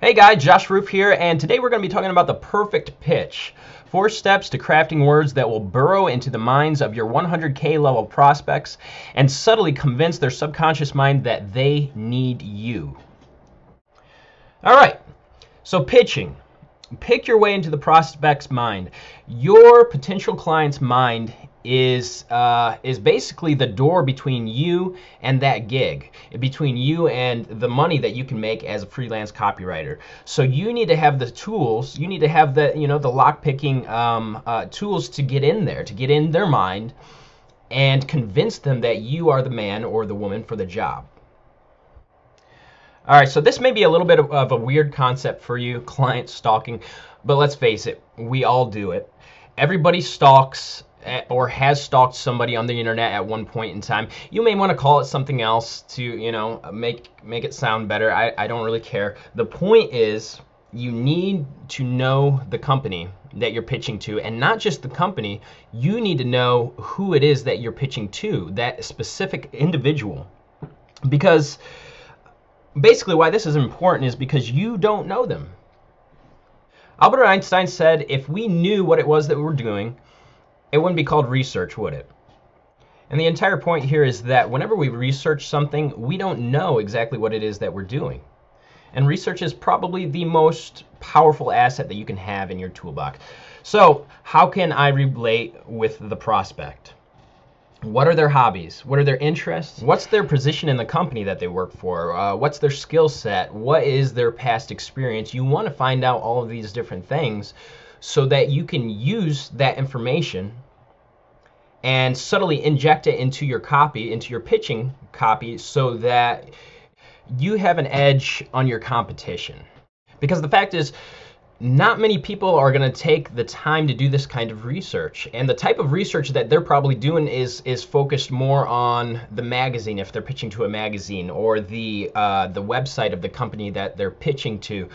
Hey guys, Josh Roof here, and today we're going to be talking about the perfect pitch. 4 steps to crafting words that will burrow into the minds of your 100K level prospects and subtly convince their subconscious mind that they need you. All right, so pitching. Pick your way into the prospect's mind. Your potential client's mind is basically the door between you and that gig, between you and the money that you can make as a freelance copywriter. So you need to have the tools, you need to have the the lock picking tools to get in there, to get in their mind and convince them that you are the man or the woman for the job. All right, so this may be a little bit of a weird concept for you, client stalking, but let's face it, we all do it. Everybody stalks or has stalked somebody on the internet at one point in time. You may want to call it something else to, make it sound better. I don't really care. The point is, you need to know the company that you're pitching to, and not just the company. You need to know who it is that you're pitching to, that specific individual, because basically why this is important is because you don't know them. Albert Einstein said if we knew what it was that we were doing, it wouldn't be called research, would it? And the entire point here is that whenever we research something, we don't know exactly what it is that we're doing. And research is probably the most powerful asset that you can have in your toolbox. So how can I relate with the prospect? What are their hobbies? What are their interests? What's their position in the company that they work for? What's their skill set? What is their past experience? You want to find out all of these different things so that you can use that information and subtly inject it into your copy, into your pitching copy, so that you have an edge on your competition. Because the fact is, not many people are going to take the time to do this kind of research, and the type of research that they're probably doing is focused more on the magazine, if they're pitching to a magazine, or the website of the company that they're pitching to.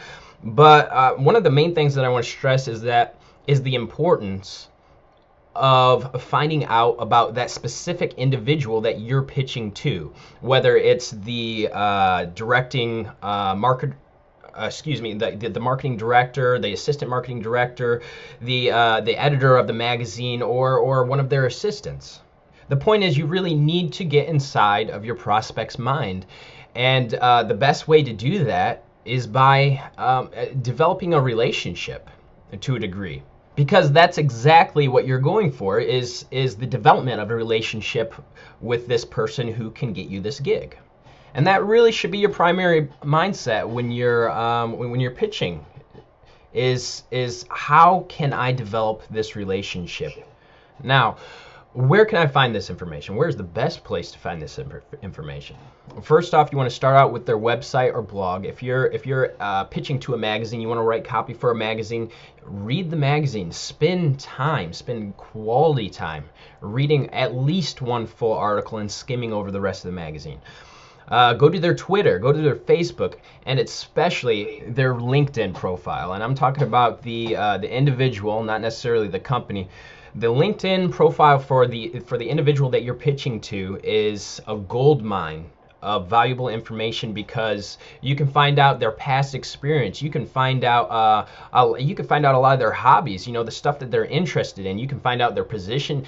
But one of the main things that I want to stress is the importance of finding out about that specific individual that you're pitching to, whether it's the the marketing director, the assistant marketing director, the editor of the magazine, or one of their assistants. The point is, you really need to get inside of your prospect's mind, and the best way to do that is by developing a relationship to a degree. Because that's exactly what you're going for, is the development of a relationship with this person who can get you this gig. And that really should be your primary mindset when you're pitching, is how can I develop this relationship? Now, where can I find this information? Where's the best place to find this information? First off, you want to start out with their website or blog. If you're pitching to a magazine, you want to write copy for a magazine, read the magazine. Spend quality time reading at least one full article and skimming over the rest of the magazine. Go to their Twitter, go to their Facebook, and especially their LinkedIn profile. And I'm talking about the individual, not necessarily the company. The LinkedIn profile for the individual that you're pitching to is a gold mine of valuable information, because you can find out their past experience. You can find out a lot of their hobbies, the stuff that they're interested in. You can find out their position.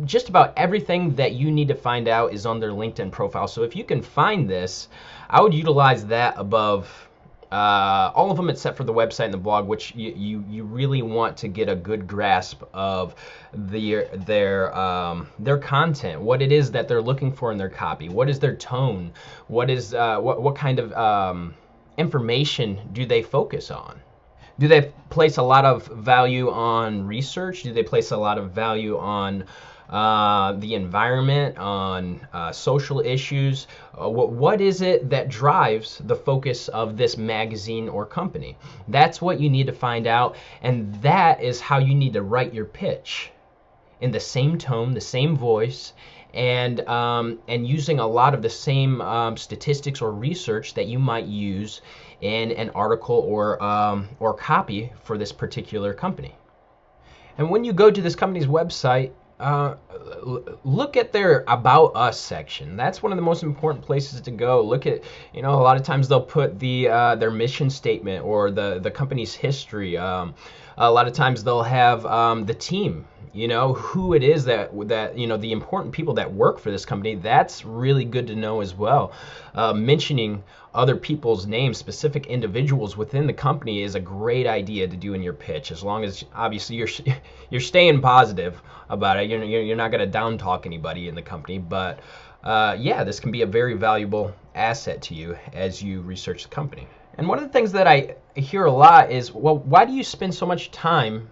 Just about everything that you need to find out is on their LinkedIn profile. So if you can find this, I would utilize that above all of them except for the website and the blog, which you really want to get a good grasp of their content, what it is that they're looking for in their copy, what is their tone, what kind of information do they focus on. Do they place a lot of value on research? Do they place a lot of value on the environment, on social issues? What is it that drives the focus of this magazine or company? That's what you need to find out, and that is how you need to write your pitch, in the same tone, the same voice, and using a lot of the same statistics or research that you might use in an article or copy for this particular company. And when you go to this company's website, look at their About Us section. That's one of the most important places to go. Look at, a lot of times they'll put their mission statement or the company's history. A lot of times they'll have the team, who it is that the important people that work for this company. That's really good to know as well. Mentioning other people's names, specific individuals within the company, is a great idea to do in your pitch, as long as obviously you're staying positive about it. You're not going to down talk anybody in the company, but yeah, this can be a very valuable asset to you as you research the company. And one of the things that I hear a lot is, well, why do you spend so much time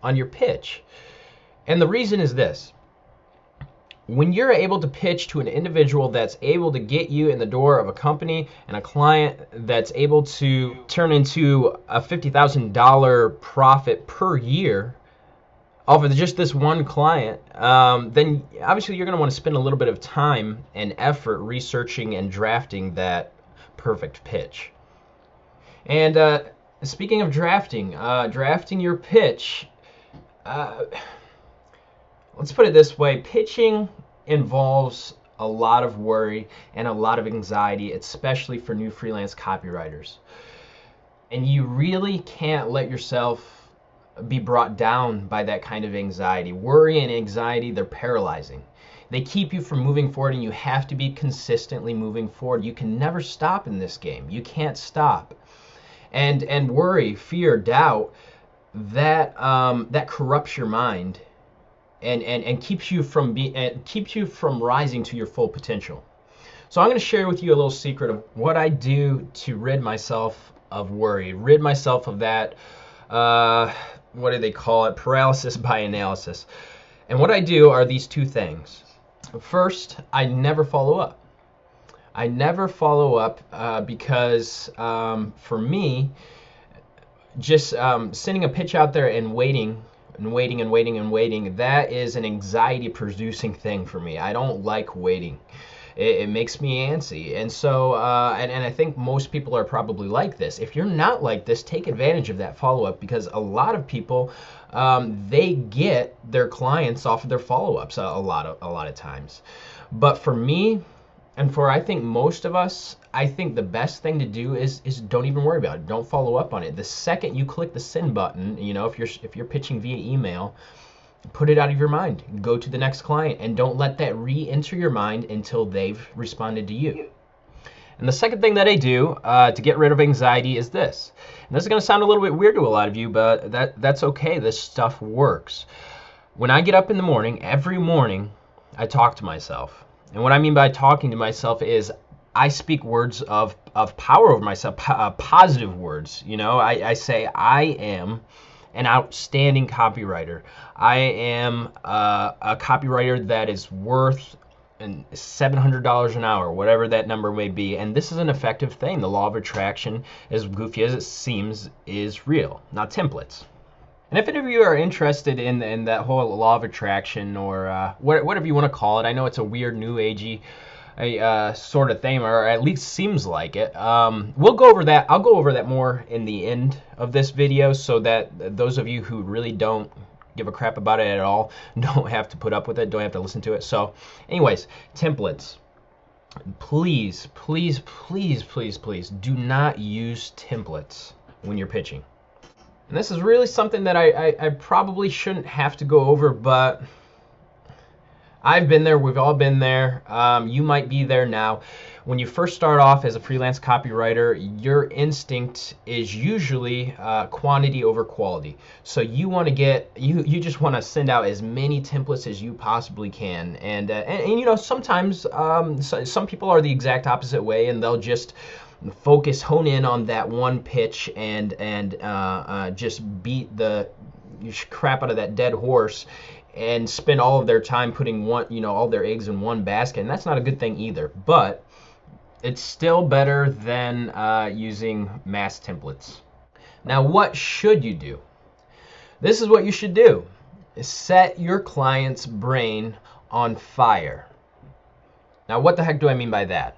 on your pitch? And the reason is this: when you're able to pitch to an individual that's able to get you in the door of a company and a client that's able to turn into a $50,000 profit per year off of just this one client, then obviously you're going to want to spend a little bit of time and effort researching and drafting that perfect pitch. And speaking of drafting your pitch, let's put it this way: pitching involves a lot of worry and a lot of anxiety, especially for new freelance copywriters. And you really can't let yourself be brought down by that kind of anxiety. Worry and anxiety, they're paralyzing. They keep you from moving forward, and you have to be consistently moving forward. You can never stop in this game. You can't stop. And worry, fear, doubt, that corrupts your mind and keeps you from rising to your full potential. So I'm going to share with you a little secret of what I do to rid myself of worry, rid myself of that, what do they call it, paralysis by analysis. And what I do are these two things. First, I never follow up. I never follow up because for me, just sending a pitch out there and waiting, that is an anxiety producing thing for me. I don't like waiting. It makes me antsy. And so, and I think most people are probably like this. If you're not like this, take advantage of that follow-up, because a lot of people, they get their clients off of their follow-ups a lot of times. But for me, and for I think most of us, I think the best thing to do is don't even worry about it. Don't follow up on it. The second you click the send button, if you're pitching via email, put it out of your mind. Go to the next client, and don't let that re-enter your mind until they've responded to you. And the second thing that I do to get rid of anxiety is this. And this is going to sound a little bit weird to a lot of you, but that's okay. This stuff works. When I get up in the morning, every morning, I talk to myself. And what I mean by talking to myself is I speak words of power over myself, positive words. I say, I am an outstanding copywriter. I am a copywriter that is worth $700 an hour, whatever that number may be. And this is an effective thing. The law of attraction, as goofy as it seems, is real, not templates. And if any of you are interested in that whole law of attraction, or whatever you want to call it, I know it's a weird new agey sort of thing, or at least seems like it. We'll go over that. I'll go over that more in the end of this video, so that those of you who really don't give a crap about it at all don't have to put up with it, don't have to listen to it. So anyways, templates. Please, please, please, please, please do not use templates when you're pitching. And this is really something that I probably shouldn't have to go over, but I've been there. We've all been there. You might be there now. When you first start off as a freelance copywriter, your instinct is usually quantity over quality. So you want to you just want to send out as many templates as you possibly can. And sometimes some people are the exact opposite way, and they'll just hone in on that one pitch and just beat the crap out of that dead horse and spend all of their time putting all their eggs in one basket. And that's not a good thing either, but it's still better than using mass templates. Now, what should you do? This is what you should do: set your client's brain on fire. Now, what the heck do I mean by that?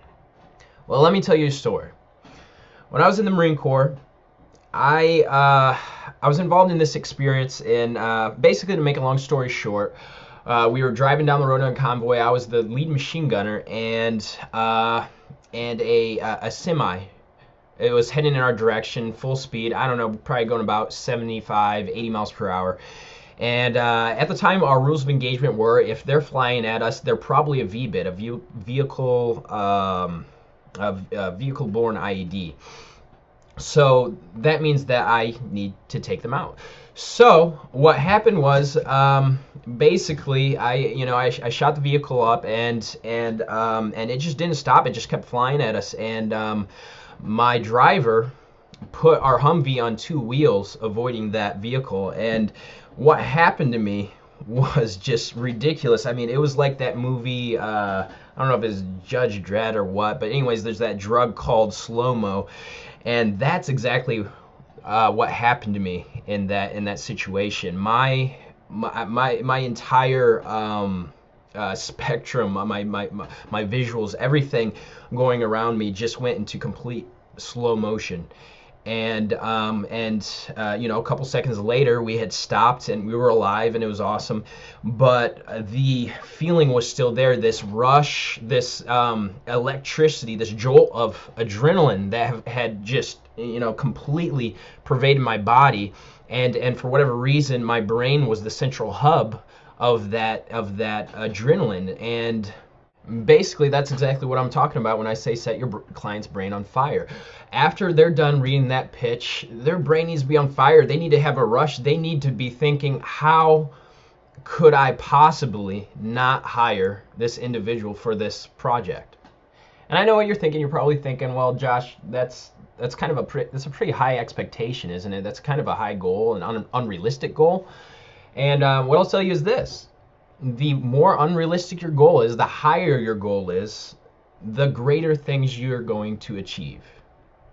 Well, let me tell you a story. When I was in the Marine Corps, I was involved in this experience, and basically, to make a long story short, We were driving down the road on a convoy. I was the lead machine gunner, and a semi. It was heading in our direction, full speed. I don't know, probably going about 75, 80 miles per hour. And at the time, our rules of engagement were, if they're flying at us, they're probably a VBIT, a vehicle-borne IED. So that means that I need to take them out. So what happened was, basically, I shot the vehicle up, and it just didn't stop. It just kept flying at us, and my driver put our Humvee on two wheels, avoiding that vehicle. And what happened to me was just ridiculous. I mean, it was like that movie, I don't know if it's Judge Dredd or what, but anyways, there's that drug called slow-mo, and that's exactly what happened to me in that situation. My entire spectrum, my visuals, everything going around me just went into complete slow motion. And a couple seconds later, we had stopped and we were alive, and it was awesome. But the feeling was still there, this rush, this electricity, this jolt of adrenaline that had just, completely pervaded my body. And for whatever reason, my brain was the central hub of that adrenaline. And basically, that's exactly what I'm talking about when I say set your client's brain on fire. After they're done reading that pitch, their brain needs to be on fire. They need to have a rush. They need to be thinking, how could I possibly not hire this individual for this project? And I know what you're thinking. You're probably thinking, well, Josh, that's kind of a pretty high expectation, isn't it? That's kind of a high goal, an unrealistic goal. And what I'll tell you is this. The more unrealistic your goal is, the higher your goal is, the greater things you're going to achieve.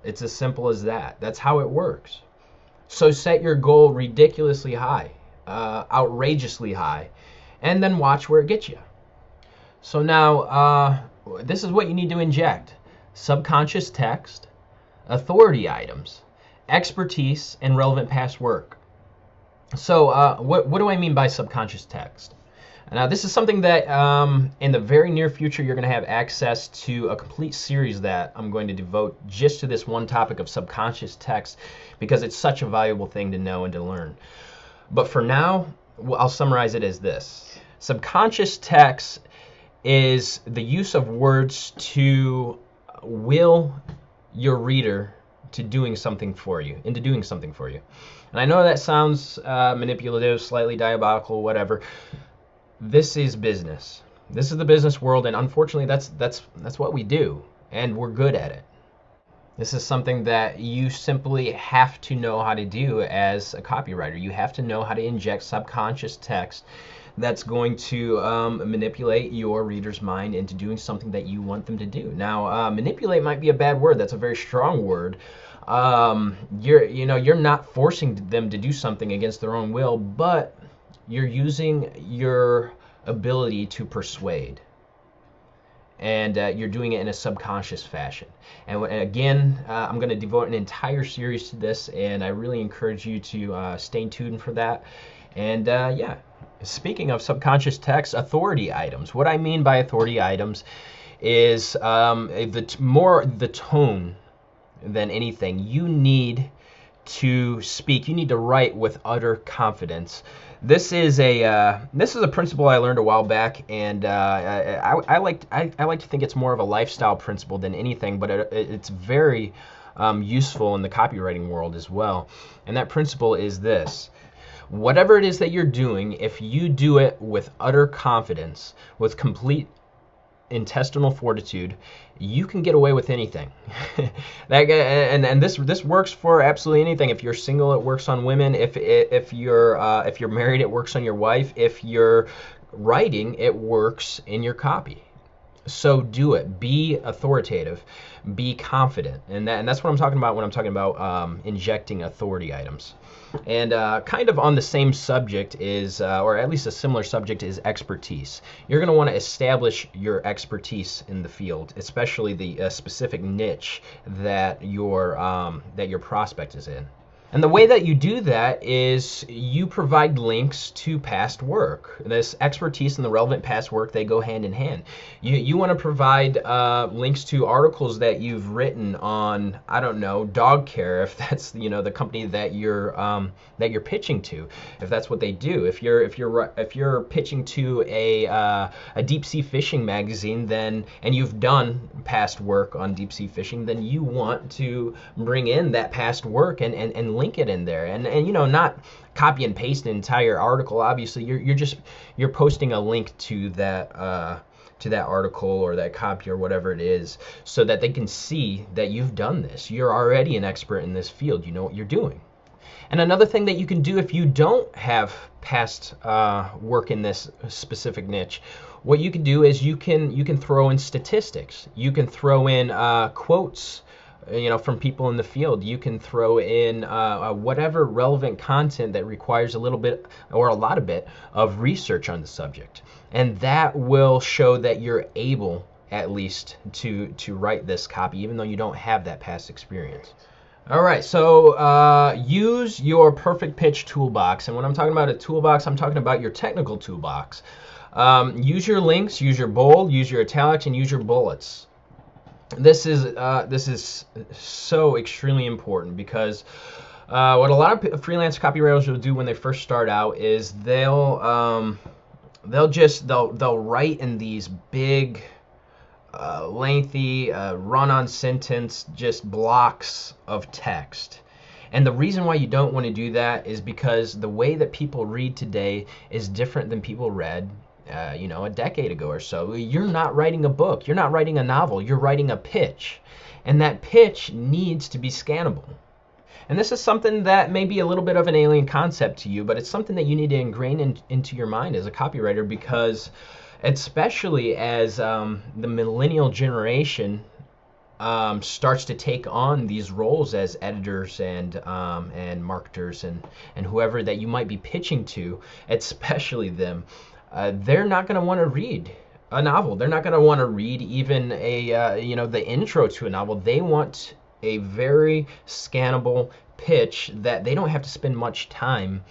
It's as simple as that. That's how it works. So set your goal ridiculously high, outrageously high, and then watch where it gets you. So now, this is what you need to inject: subconscious text, authority items, expertise, and relevant past work. So what do I mean by subconscious text? Now, this is something that in the very near future, you're going to have access to a complete series that I'm going to devote just to this one topic of subconscious text, because it's such a valuable thing to know and to learn. But for now, I'll summarize it as this. Subconscious text is the use of words to will your reader into doing something for you. And I know that sounds manipulative, slightly diabolical, whatever. This is business. This is the business world, and unfortunately, that's what we do, and we're good at it. This is something that you simply have to know how to do as a copywriter. You have to know how to inject subconscious text that's going to manipulate your reader's mind into doing something that you want them to do. Now, manipulate might be a bad word. That's a very strong word. You're not forcing them to do something against their own will, but you're using your ability to persuade, and you're doing it in a subconscious fashion. And again, I'm going to devote an entire series to this, and I really encourage you to stay tuned for that. And yeah, speaking of subconscious text, authority items. What I mean by authority items is the tone than anything. You need to speak. You need to write with utter confidence. This is a principle I learned a while back, and I like to think it's more of a lifestyle principle than anything, but it's very useful in the copywriting world as well. And that principle is this: whatever it is that you're doing, if you do it with utter confidence, with complete intestinal fortitude, you can get away with anything. and this works for absolutely anything. If you're single, it works on women. If you're married, it works on your wife. If you're writing, it works in your copy. So do it. Be authoritative. Be confident. And that's what I'm talking about when I'm talking about injecting authority items. And kind of on the same subject is, or at least a similar subject, is expertise. You're going to want to establish your expertise in the field, especially the specific niche that your prospect is in. And the way that you do that is you provide links to past work. This expertise and the relevant past work, they go hand in hand. You want to provide links to articles that you've written on, I don't know, dog care, if that's the company that you're pitching to, if that's what they do. If you're pitching to a deep sea fishing magazine, then and you've done past work on deep sea fishing, then you want to bring in that past work and link it in there, and not copy and paste an entire article. Obviously, you're posting a link to that article or that copy or whatever it is, so that they can see that you've done this. You're already an expert in this field. You know what you're doing. And another thing that you can do if you don't have past work in this specific niche, what you can do is you can throw in statistics. You can throw in quotes, from people in the field. You can throw in whatever relevant content that requires a little bit or a lot of bit of research on the subject, and that will show that you're able at least to write this copy, even though you don't have that past experience. All right, so use your perfect pitch toolbox. And when I'm talking about a toolbox, I'm talking about your technical toolbox. Use your links, use your bold, use your italics, and use your bullets. This is so extremely important, because what a lot of freelance copywriters will do when they first start out is they'll write in these big lengthy run-on sentence just blocks of text. And the reason why you don't want to do that is because the way that people read today is different than people read a decade ago or so. You're not writing a book, you're not writing a novel, you're writing a pitch, and that pitch needs to be scannable. And this is something that may be a little bit of an alien concept to you, but it's something that you need to ingrain into your mind as a copywriter, because especially as the millennial generation starts to take on these roles as editors and marketers and whoever that you might be pitching to, especially them, they're not going to want to read a novel. They're not going to want to read even the intro to a novel. They want a very scannable pitch that they don't have to spend much time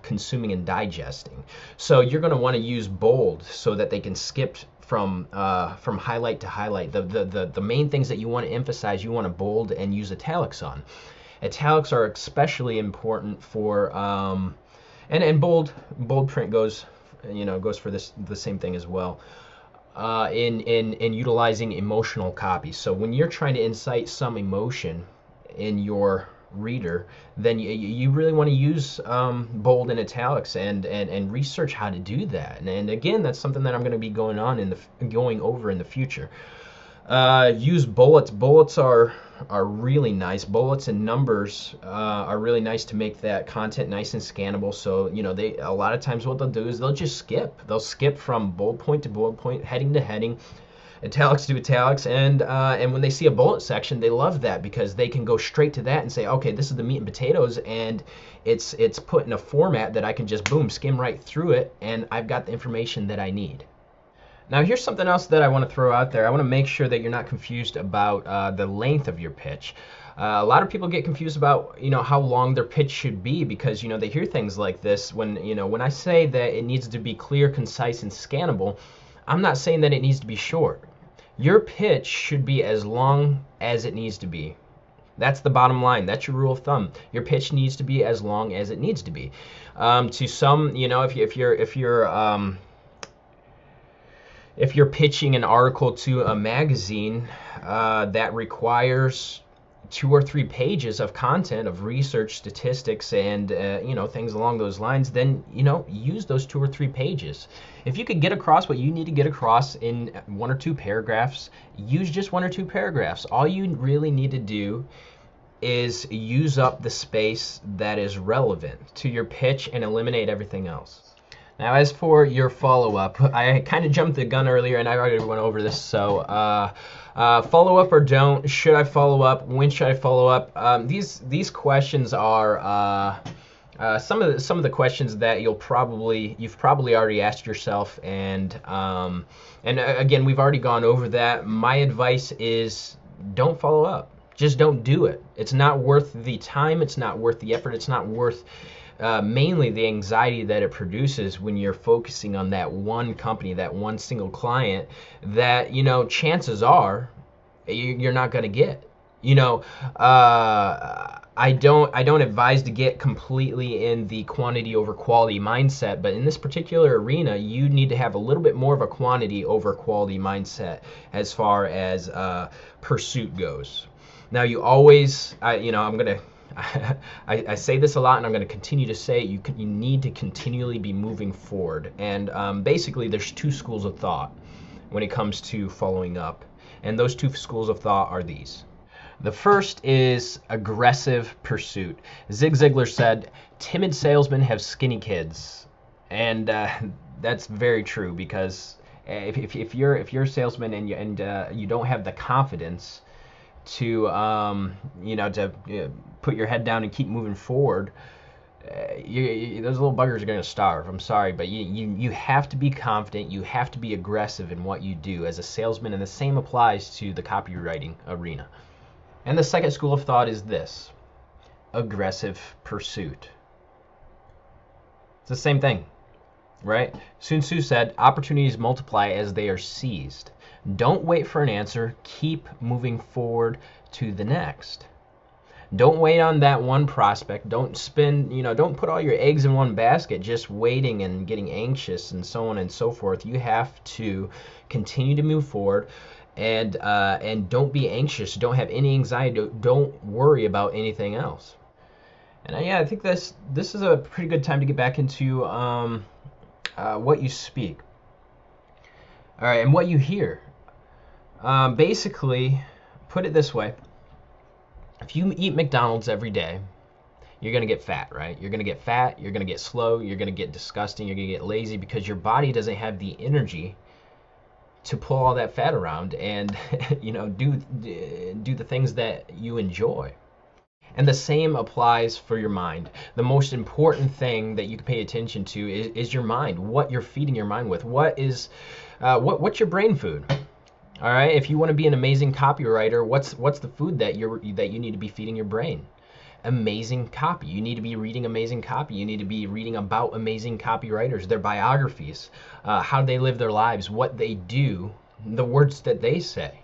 consuming and digesting. So you're going to want to use bold so that they can skip from highlight to highlight. The main things that you want to emphasize, you want to bold and use italics on. Italics are especially important for and bold print goes for the same thing as well. In utilizing emotional copy. So when you're trying to incite some emotion in your reader, then you really want to use bold and italics and research how to do that. And again, that's something that I'm going to be going over in the future. Use bullets. Bullets are really nice. Bullets and numbers are really nice to make that content nice and scannable. So they a lot of times what they'll do is they'll just skip. They'll skip from bullet point to bullet point, heading to heading, italics to italics, and when they see a bullet section, they love that because they can go straight to that and say, okay, this is the meat and potatoes, and it's put in a format that I can just boom, skim right through it, and I've got the information that I need. Now here's something else that I want to throw out there. I want to make sure that you're not confused about the length of your pitch. A lot of people get confused about how long their pitch should be, because they hear things like this when I say that it needs to be clear, concise, and scannable. I'm not saying that it needs to be short. Your pitch should be as long as it needs to be. That's the bottom line. That's your rule of thumb. Your pitch needs to be as long as it needs to be. To some, if you're pitching an article to a magazine that requires 2 or 3 pages of content, of research, statistics, and things along those lines, then use those 2 or 3 pages. If you could get across what you need to get across in 1 or 2 paragraphs, use just 1 or 2 paragraphs. All you really need to do is use up the space that is relevant to your pitch and eliminate everything else. Now, as for your follow-up, I kind of jumped the gun earlier, and I already went over this. So, follow up or don't? Should I follow up? When should I follow up? These questions are some of the questions that you've probably already asked yourself, and again, we've already gone over that. My advice is don't follow up. Just don't do it. It's not worth the time. It's not worth the effort. It's not worth mainly the anxiety that it produces when you're focusing on that one company, that one single client that, chances are you're not going to get. I don't advise to get completely in the quantity over quality mindset, but in this particular arena, you need to have a little bit more of a quantity over quality mindset as far as pursuit goes. Now, you always, I say this a lot, and I'm going to continue to say it, you need to continually be moving forward. And basically, there's two schools of thought when it comes to following up. And those two schools of thought are these. The first is aggressive pursuit. Zig Ziglar said, timid salesmen have skinny kids. And that's very true, because if you're a salesman and you don't have the confidence to put your head down and keep moving forward, those little buggers are going to starve. I'm sorry, but you have to be confident. You have to be aggressive in what you do as a salesman, and the same applies to the copywriting arena. And the second school of thought is this: aggressive pursuit. It's the same thing, right? Sun Tzu said, opportunities multiply as they are seized. Don't wait for an answer. Keep moving forward to the next. Don't wait on that one prospect. Don't don't put all your eggs in one basket, just waiting and getting anxious and so on and so forth. You have to continue to move forward, and don't be anxious. Don't have any anxiety. Don't worry about anything else. And I think this is a pretty good time to get back into what you speak. All right, and what you hear. Basically, put it this way. If you eat McDonald's every day, you're going to get fat, right? You're going to get fat, you're going to get slow, you're going to get disgusting, you're going to get lazy, because your body doesn't have the energy to pull all that fat around and do the things that you enjoy. And the same applies for your mind. The most important thing that you can pay attention to is your mind, what you're feeding your mind with. What's your brain food? All right, if you want to be an amazing copywriter, what's the food that you need to be feeding your brain? Amazing copy. You need to be reading amazing copy. You need to be reading about amazing copywriters, their biographies, how they live their lives, what they do, the words that they say.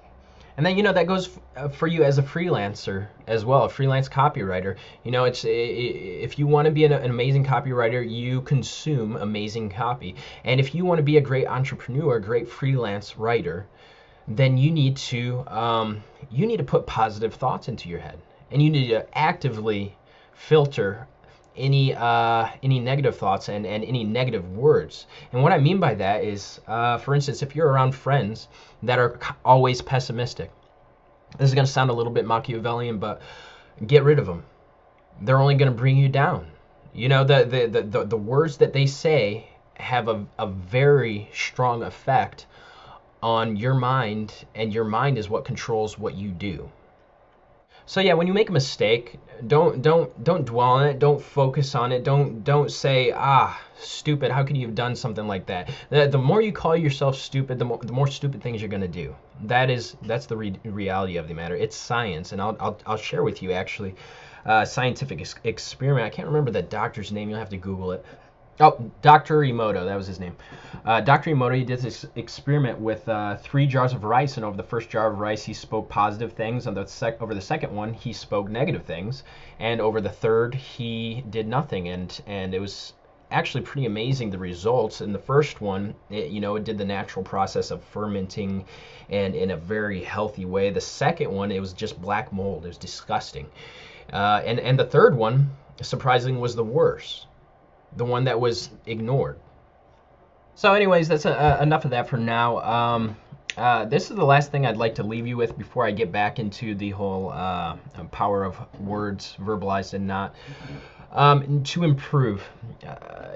And then that goes for you as a freelancer as well, a freelance copywriter. If you want to be an amazing copywriter, you consume amazing copy. And if you want to be a great entrepreneur, a great freelance writer, then you need to put positive thoughts into your head, and you need to actively filter any negative thoughts and any negative words. And what I mean by that is, for instance, if you're around friends that are always pessimistic, this is going to sound a little bit Machiavellian, but get rid of them. They're only going to bring you down. The words that they say have a very strong effect on your mind, and your mind is what controls what you do. So yeah, when you make a mistake, don't dwell on it. Don't focus on it. Don't say, stupid, how could you have done something like that? The more you call yourself stupid, the more stupid things you're going to do. That's the reality of the matter. It's science, and I'll share with you actually scientific experiment. I can't remember the doctor's name. You'll have to Google it. Oh, Dr. Emoto, that was his name. Dr. Emoto, he did this experiment with 3 jars of rice, and over the first jar of rice, he spoke positive things. Over the second one, he spoke negative things, and over the third, he did nothing. And it was actually pretty amazing, the results. In the first one, it did the natural process of fermenting, and in a very healthy way. The second one, it was just black mold. It was disgusting. And the third one, surprisingly, was the worst. The one that was ignored. So anyways, that's enough of that for now. This is the last thing I'd like to leave you with before I get back into the whole power of words, verbalized and not. To improve,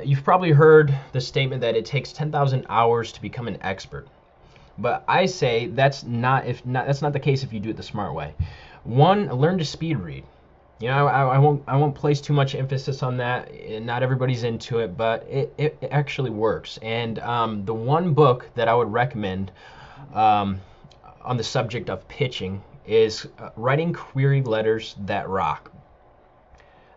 you've probably heard the statement that it takes 10,000 hours to become an expert. But I say that's not the case if you do it the smart way. 1, learn to speed read. I won't place too much emphasis on that. Not everybody's into it, but it actually works. And the one book that I would recommend on the subject of pitching is writing query letters that rock.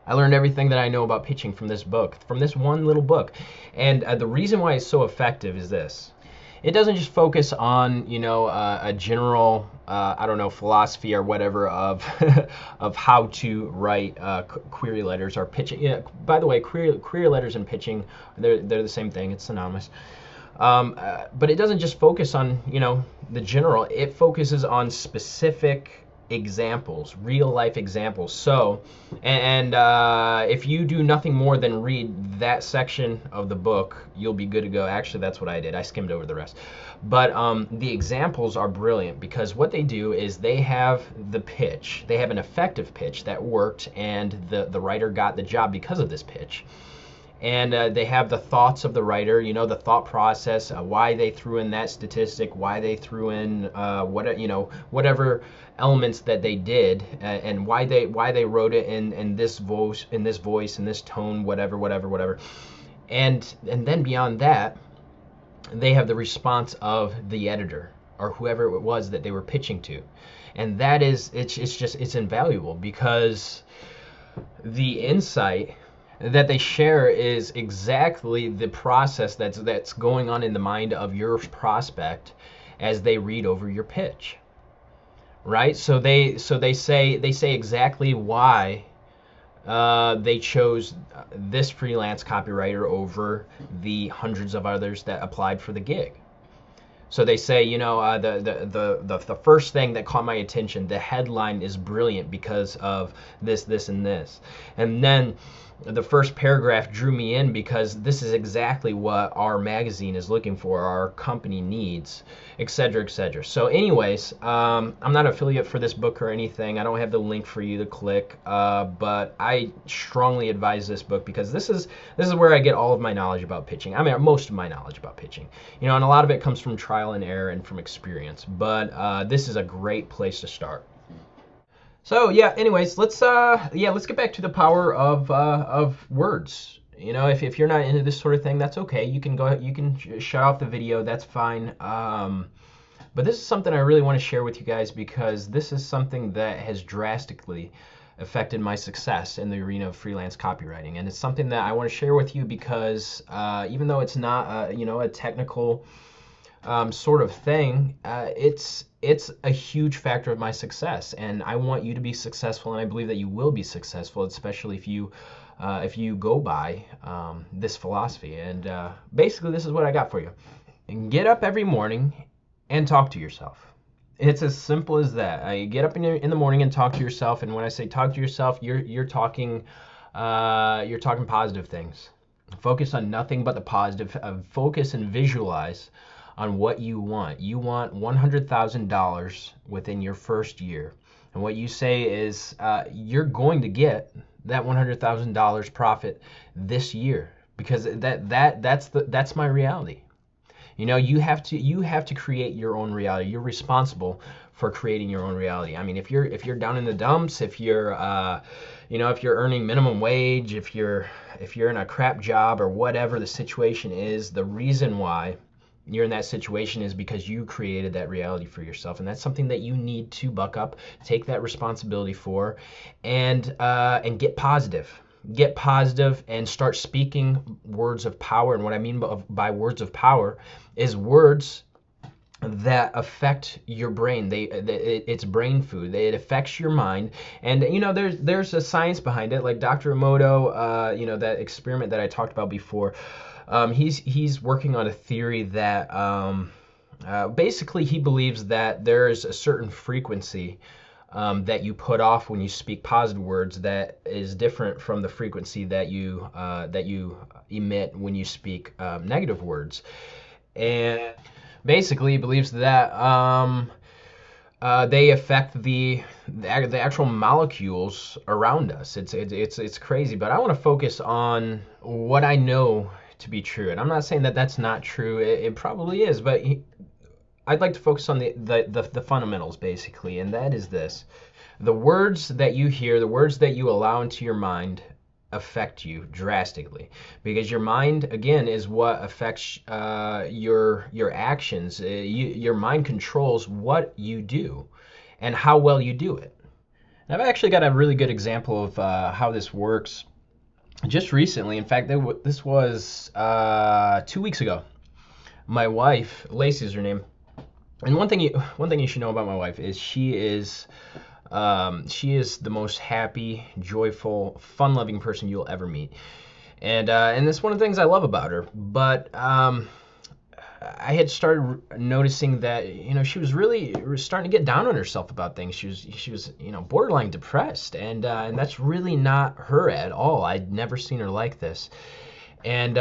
I learned everything that I know about pitching from this book, from this one little book. And the reason why it's so effective is this. It doesn't just focus on, a general, I don't know, philosophy or whatever of of how to write query letters or pitching. Yeah, by the way, query letters and pitching, they're the same thing. It's synonymous. But it doesn't just focus on, the general. It focuses on specific examples, real life examples. So, and if you do nothing more than read that section of the book, you'll be good to go. Actually, that's what I did. I skimmed over the rest. But the examples are brilliant because what they do is they have the pitch. They have an effective pitch that worked, and the writer got the job because of this pitch. And they have the thoughts of the writer, the thought process, why they threw in that statistic, why they threw in whatever elements that they did, and why they wrote it in this voice, in this tone, whatever. And then beyond that, they have the response of the editor or whoever it was that they were pitching to, and that is it's invaluable because the insight that they share is exactly the process that's going on in the mind of your prospect as they read over your pitch, right? So they say exactly why they chose this freelance copywriter over the hundreds of others that applied for the gig. So they say, the first thing that caught my attention, the headline is brilliant because of this, and this. And then the first paragraph drew me in because this is exactly what our magazine is looking for, our company needs, etc., etc. So anyways, I'm not an affiliate for this book or anything. I don't have the link for you to click, but I strongly advise this book because this is where I get all of my knowledge about pitching. I mean, most of my knowledge about pitching, and a lot of it comes from trial and error and from experience, but this is a great place to start. So yeah, anyways, let's get back to the power of words. If you're not into this sort of thing, that's okay. You can shut off the video. That's fine. But this is something I really want to share with you guys because this is something that has drastically affected my success in the arena of freelance copywriting, and it's something that I want to share with you because even though it's not a technical sort of thing, it's a huge factor of my success, and I want you to be successful, and I believe that you will be successful, especially if you go by this philosophy. And basically, this is what I got for you: get up every morning and talk to yourself. It's as simple as that. You get up in the morning and talk to yourself, and when I say talk to yourself, you're talking positive things. Focus on nothing but the positive. Focus and visualize on what you want. You want $100,000 within your first year. And what you say is you're going to get that $100,000 profit this year because that's my reality. You have to create your own reality. You're responsible for creating your own reality. I mean, if you're down in the dumps, if you're if you're earning minimum wage, if you're in a crap job or whatever the situation is, the reason why you're in that situation is because you created that reality for yourself, and that's something that you need to buck up, take that responsibility for, and get positive and start speaking words of power. And what I mean by words of power is words that affect your brain. It's brain food. It affects your mind, and there's a science behind it. Like Dr. Emoto, that experiment that I talked about before. He's working on a theory that basically he believes that there is a certain frequency that you put off when you speak positive words that is different from the frequency that you emit when you speak negative words. And basically he believes that they affect the actual molecules around us. It's crazy, but I want to focus on what I know to be true, and I'm not saying that that's not true. It probably is, but I'd like to focus on the fundamentals basically, and that is this: the words that you hear, the words that you allow into your mind affect you drastically, because your mind, again, is what affects your actions. Your mind controls what you do, and how well you do it. And I've actually got a really good example of how this works just recently. In fact, this was 2 weeks ago. My wife, Lacey is her name, and one thing you should know about my wife is she is the most happy, joyful, fun-loving person you'll ever meet, and that's one of the things I love about her. But I had started noticing that she was really starting to get down on herself about things. She was borderline depressed, and that's really not her at all. I'd never seen her like this. And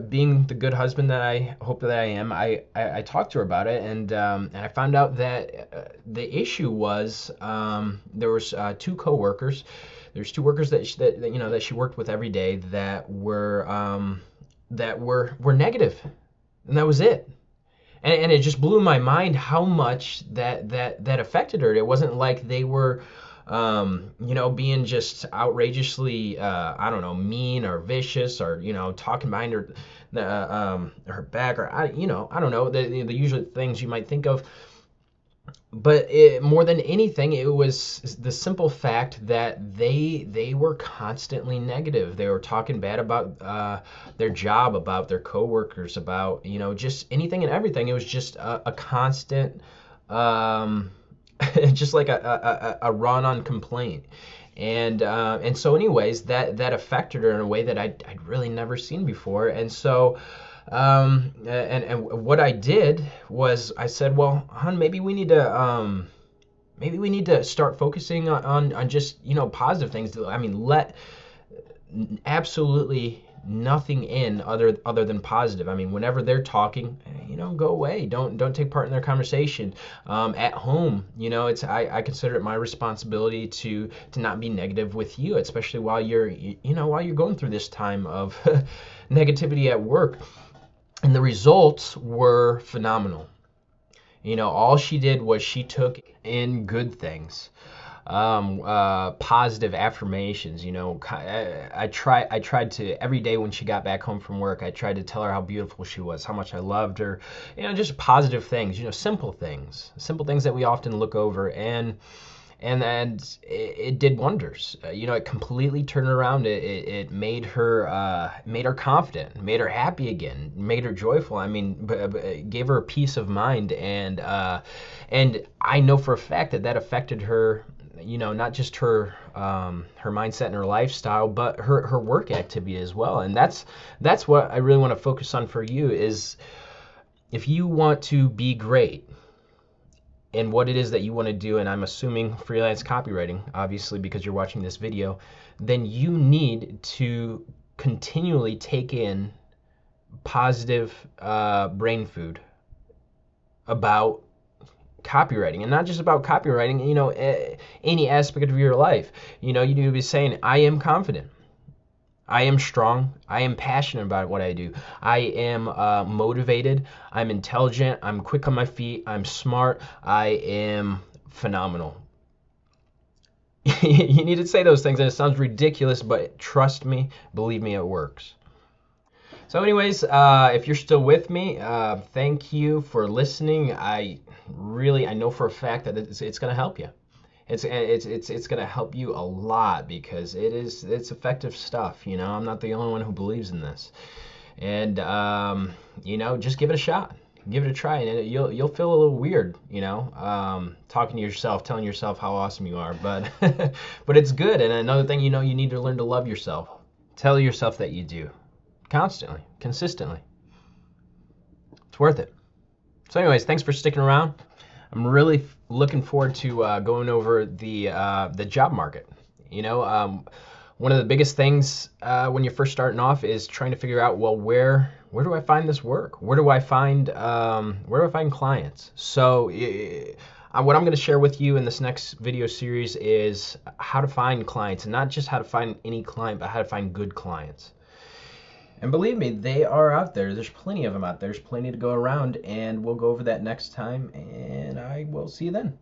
being the good husband that I hope that I am, I talked to her about it, and I found out that the issue was there was two coworkers. There's two workers that she worked with every day that were negative, and that was it. And it just blew my mind how much that affected her. It wasn't like they were being just outrageously, I don't know, mean or vicious, or talking behind her back, or I don't know, the usual things you might think of. But more than anything, it was the simple fact that they were constantly negative. They were talking bad about their job, about their coworkers, about just anything and everything. It was just a constant, just like a run-on complaint. And so anyways, that affected her in a way that I'd really never seen before. And so and what I did was I said, well, hon, maybe we need to start focusing on just positive things. I mean, let absolutely nothing in other than positive. I mean, whenever they're talking, go away. Don't take part in their conversation. At home, I consider it my responsibility to not be negative with you, especially while you're going through this time of negativity at work. And the results were phenomenal. All she did was she took in good things. Positive affirmations. I tried to, every day when she got back home from work, I tried to tell her how beautiful she was, how much I loved her, just positive things, simple things that we often look over, and it did wonders. It completely turned around. It made her confident, made her happy again, made her joyful. I mean, gave her a peace of mind, and I know for a fact that affected her. Not just her mindset and her lifestyle, but her work activity as well. And that's what I really want to focus on for you is, if you want to be great in what it is that you want to do, and I'm assuming freelance copywriting, obviously, because you're watching this video, then you need to continually take in positive brain food about copywriting, and not just about copywriting, any aspect of your life. You need to be saying, I am confident, I am strong, I am passionate about what I do, I am motivated, I'm intelligent, I'm quick on my feet, I'm smart, I am phenomenal. You need to say those things, and it sounds ridiculous, but trust me, believe me, it works. So anyways, if you're still with me, thank you for listening. I know for a fact that it's going to help you. It's going to help you a lot, because it's effective stuff. I'm not the only one who believes in this. And just give it a shot. Give it a try, and you'll feel a little weird, talking to yourself, telling yourself how awesome you are, but but it's good. And another thing, you need to learn to love yourself. Tell yourself that you do. Constantly, consistently. It's worth it. So anyways, thanks for sticking around. I'm really looking forward to going over the job market. One of the biggest things when you're first starting off is trying to figure out, well, where do I find this work? Where do I find clients? So what I'm going to share with you in this next video series is how to find clients, and not just how to find any client, but how to find good clients. And believe me, they are out there. There's plenty of them out there. There's plenty to go around, and we'll go over that next time, and I will see you then.